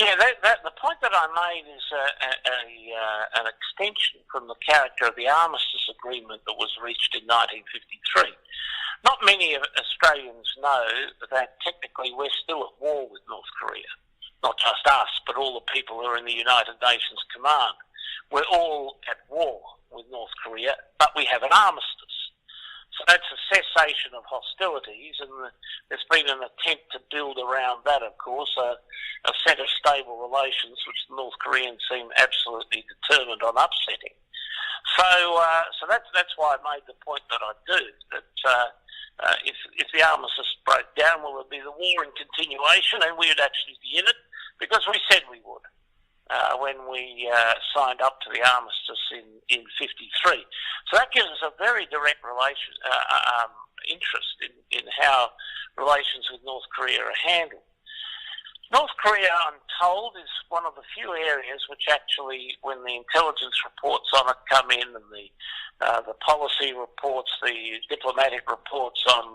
Yeah, the point that I made is an extension from the character of the armistice agreement that was reached in 1953. Not many of Australians know that technically we're still at war with North Korea. Not just us, but all the people who are in the United Nations Command. We're all at war with North Korea, but we have an armistice. So that's a cessation of hostilities, and there's been an attempt to build around that, of course, a set of stable relations which the North Koreans seem absolutely determined on upsetting. So that's why I made the point that I do, that if the armistice broke down, will it be the war in continuation, and we would actually be in it, because we said we would. When we signed up to the armistice in 53. So that gives us a very direct interest in how relations with North Korea are handled. North Korea, I'm told, is one of the few areas which actually, when the intelligence reports on it come in, and the policy reports, the diplomatic reports on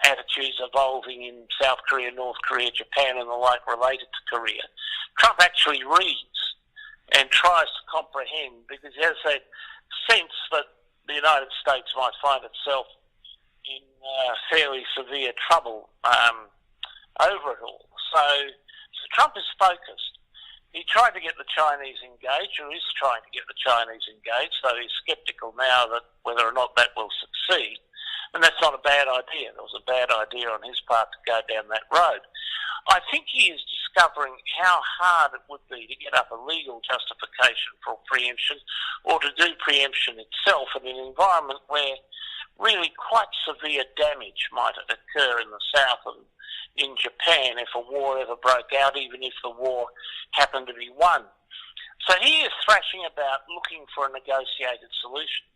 attitudes evolving in South Korea, North Korea, Japan and the like related to Korea, Trump actually reads and tries to comprehend, because he has that sense that the United States might find itself in fairly severe trouble over it all. So Trump is focused. He tried to get the Chinese engaged, or is trying to get the Chinese engaged, so he's sceptical now that whether or not that will succeed. And that's not a bad idea. It was a bad idea on his part to go down that road. I think he is discovering how hard it would be to get up a legal justification for preemption, or to do preemption itself in an environment where really quite severe damage might occur in the South and in Japan if a war ever broke out, even if the war happened to be won. So he is thrashing about looking for a negotiated solution.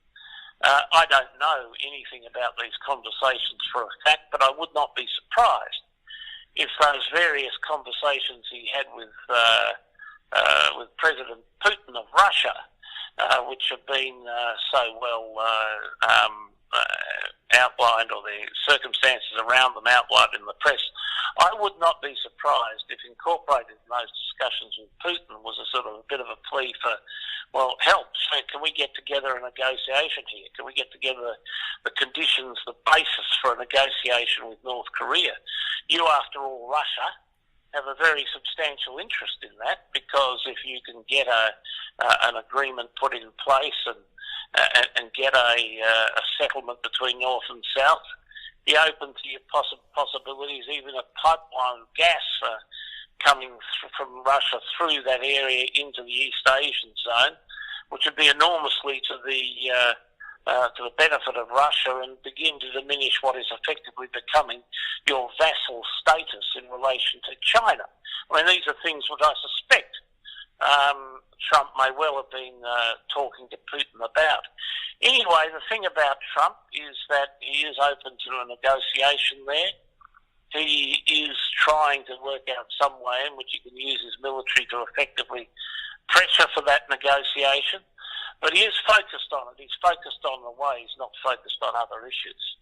I don't know anything about these conversations for a fact, but I would not be surprised if those various conversations he had with President Putin of Russia, which have been so well outlined, or the circumstances around them outlined in the press, I would not be surprised if incorporated in those discussions with Putin was a sort of a bit of a plea for, well, help. So can we get together a negotiation here? Can we get together the conditions, the basis for a negotiation with North Korea? You, after all, Russia, have a very substantial interest in that, because if you can get an agreement put in place and get a settlement between North and South, be open to your possibilities, even a pipeline of gas coming from Russia through that area into the East Asian zone, which would be enormously to the benefit of Russia, and begin to diminish what is effectively becoming your vassal status in relation to China. I mean, these are things which I suspect Trump may well have been talking to Putin about. Anyway, the thing about Trump is that he is open to a negotiation there. He is trying to work out some way in which he can use his military to effectively pressure for that negotiation. But he is focused on it. He's focused on the way. He's not focused on other issues.